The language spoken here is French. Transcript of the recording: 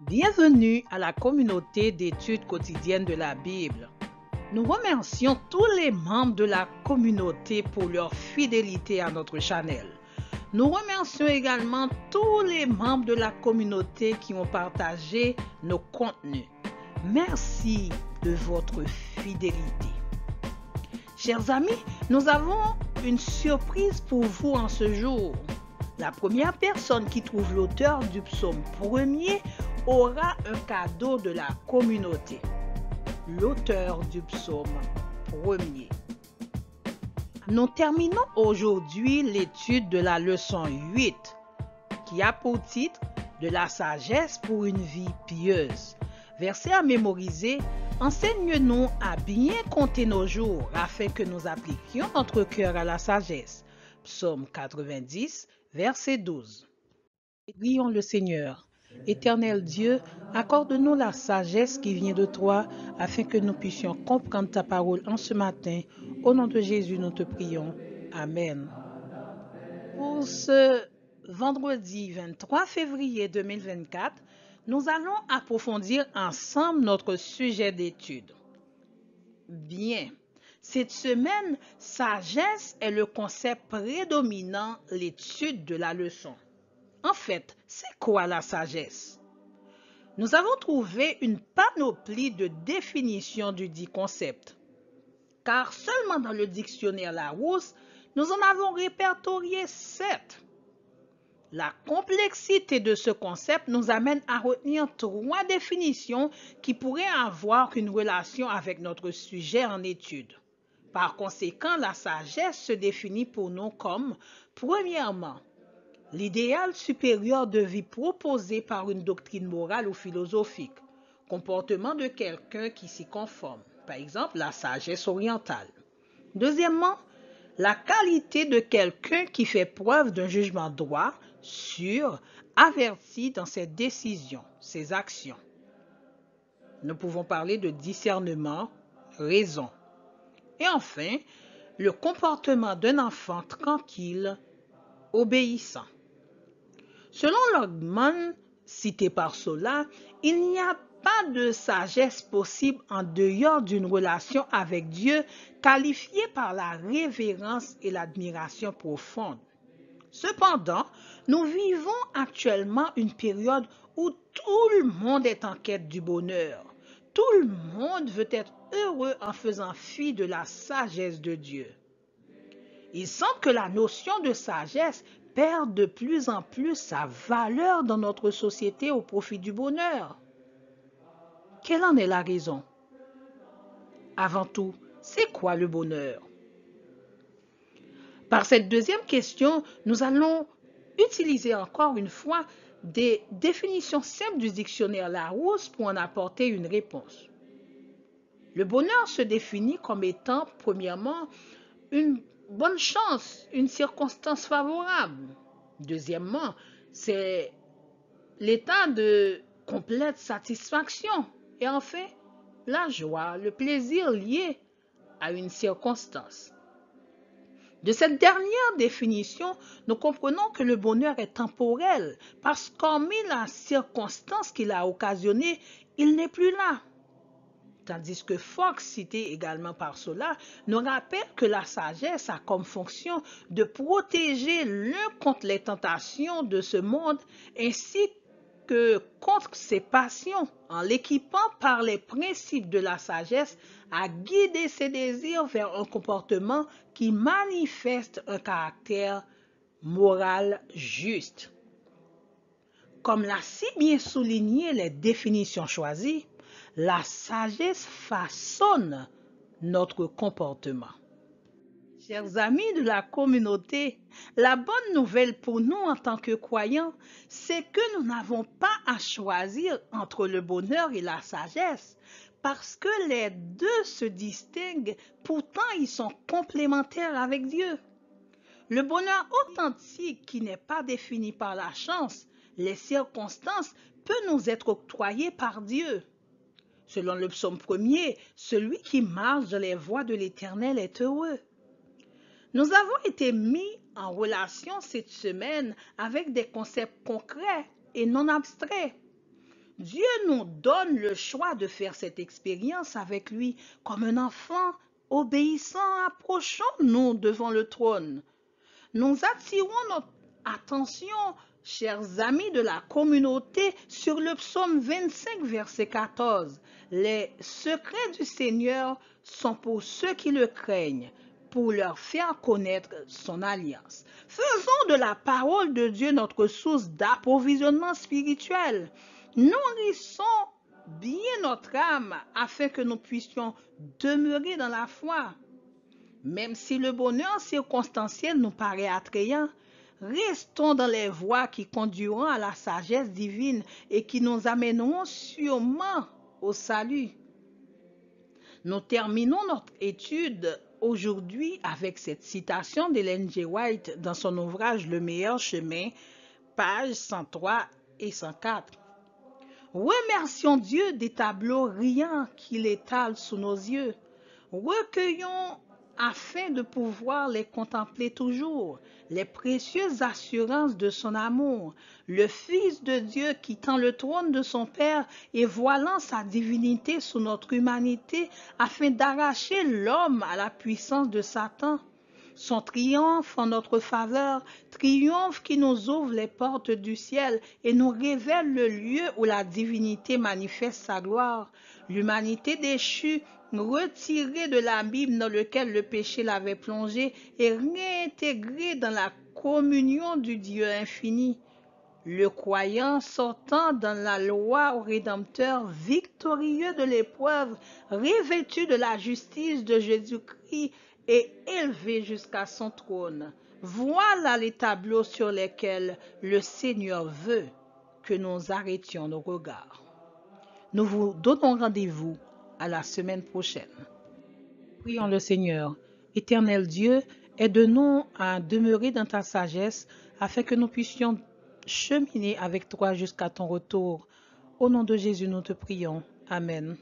Bienvenue à la communauté d'études quotidiennes de la Bible. Nous remercions tous les membres de la communauté pour leur fidélité à notre channel. Nous remercions également tous les membres de la communauté qui ont partagé nos contenus. Merci de votre fidélité. Chers amis, nous avons une surprise pour vous en ce jour. La première personne qui trouve l'auteur du psaume 1er aura un cadeau de la communauté. L'auteur du psaume 1er. Nous terminons aujourd'hui l'étude de la leçon 8 qui a pour titre « De la sagesse pour une vie pieuse ». Verset à mémoriser, enseigne-nous à bien compter nos jours afin que nous appliquions notre cœur à la sagesse. Psaume 90, verset 12. Prions le Seigneur. Éternel Dieu, accorde-nous la sagesse qui vient de toi, afin que nous puissions comprendre ta parole en ce matin. Au nom de Jésus, nous te prions. Amen. Pour ce vendredi 23 février 2024, nous allons approfondir ensemble notre sujet d'étude. Bien, cette semaine, sagesse est le concept prédominant l'étude de la leçon. En fait, c'est quoi la sagesse? Nous avons trouvé une panoplie de définitions du dit concept, car seulement dans le dictionnaire Larousse, nous en avons répertorié 7. La complexité de ce concept nous amène à retenir 3 définitions qui pourraient avoir une relation avec notre sujet en étude. Par conséquent, la sagesse se définit pour nous comme, premièrement, l'idéal supérieur de vie proposé par une doctrine morale ou philosophique, comportement de quelqu'un qui s'y conforme, par exemple la sagesse orientale. Deuxièmement, la qualité de quelqu'un qui fait preuve d'un jugement droit, sûr, averti dans ses décisions, ses actions. Nous pouvons parler de discernement, raison. Et enfin, le comportement d'un enfant tranquille, obéissant. Selon Logman, cité par Sola, il n'y a pas de sagesse possible en dehors d'une relation avec Dieu qualifiée par la révérence et l'admiration profonde. Cependant, nous vivons actuellement une période où tout le monde est en quête du bonheur. Tout le monde veut être heureux en faisant fi de la sagesse de Dieu. Il semble que la notion de sagesse perd de plus en plus sa valeur dans notre société au profit du bonheur. Quelle en est la raison? Avant tout, c'est quoi le bonheur? Par cette deuxième question, nous allons utiliser encore une fois des définitions simples du dictionnaire Larousse pour en apporter une réponse. Le bonheur se définit comme étant, premièrement, une bonne chance, une circonstance favorable. Deuxièmement, c'est l'état de complète satisfaction. Et enfin, la joie, le plaisir lié à une circonstance. De cette dernière définition, nous comprenons que le bonheur est temporel parce qu'hormis la circonstance qu'il a occasionnée, il n'est plus là. Tandis que Fox, cité également par cela, nous rappelle que la sagesse a comme fonction de protéger l'un contre les tentations de ce monde ainsi que contre ses passions, en l'équipant par les principes de la sagesse à guider ses désirs vers un comportement qui manifeste un caractère moral juste. Comme l'a si bien souligné les définitions choisies, la sagesse façonne notre comportement. Chers amis de la communauté, la bonne nouvelle pour nous en tant que croyants, c'est que nous n'avons pas à choisir entre le bonheur et la sagesse, parce que les deux se distinguent, pourtant ils sont complémentaires avec Dieu. Le bonheur authentique qui n'est pas défini par la chance, les circonstances, peut nous être octroyé par Dieu. Selon le psaume 1er, celui qui marche dans les voies de l'Éternel est heureux. Nous avons été mis en relation cette semaine avec des concepts concrets et non abstraits. Dieu nous donne le choix de faire cette expérience avec lui comme un enfant obéissant. Approchons-nous devant le trône. Nous attirons notre attention, chers amis de la communauté, sur le psaume 25, verset 14. Les secrets du Seigneur sont pour ceux qui le craignent, pour leur faire connaître son alliance. Faisons de la parole de Dieu notre source d'approvisionnement spirituel. Nourrissons bien notre âme afin que nous puissions demeurer dans la foi. Même si le bonheur circonstanciel nous paraît attrayant, restons dans les voies qui conduiront à la sagesse divine et qui nous amèneront sûrement au salut. Nous terminons notre étude aujourd'hui avec cette citation d'Ellen G. White dans son ouvrage Le meilleur chemin, pages 103 et 104. Remercions Dieu des tableaux riants qu'il étale sous nos yeux. Recueillons afin de pouvoir les contempler toujours, les précieuses assurances de son amour, le Fils de Dieu quittant le trône de son Père et voilant sa divinité sous notre humanité afin d'arracher l'homme à la puissance de Satan. Son triomphe en notre faveur, triomphe qui nous ouvre les portes du ciel et nous révèle le lieu où la divinité manifeste sa gloire. L'humanité déchue, retirée de l'abîme dans lequel le péché l'avait plongée et réintégrée dans la communion du Dieu infini. Le croyant sortant dans la loi au Rédempteur, victorieux de l'épreuve, revêtu de la justice de Jésus-Christ et élevé jusqu'à son trône. Voilà les tableaux sur lesquels le Seigneur veut que nous arrêtions nos regards. Nous vous donnons rendez-vous à la semaine prochaine. Prions le Seigneur. Éternel Dieu, aide-nous à demeurer dans ta sagesse afin que nous puissions cheminer avec toi jusqu'à ton retour. Au nom de Jésus, nous te prions. Amen.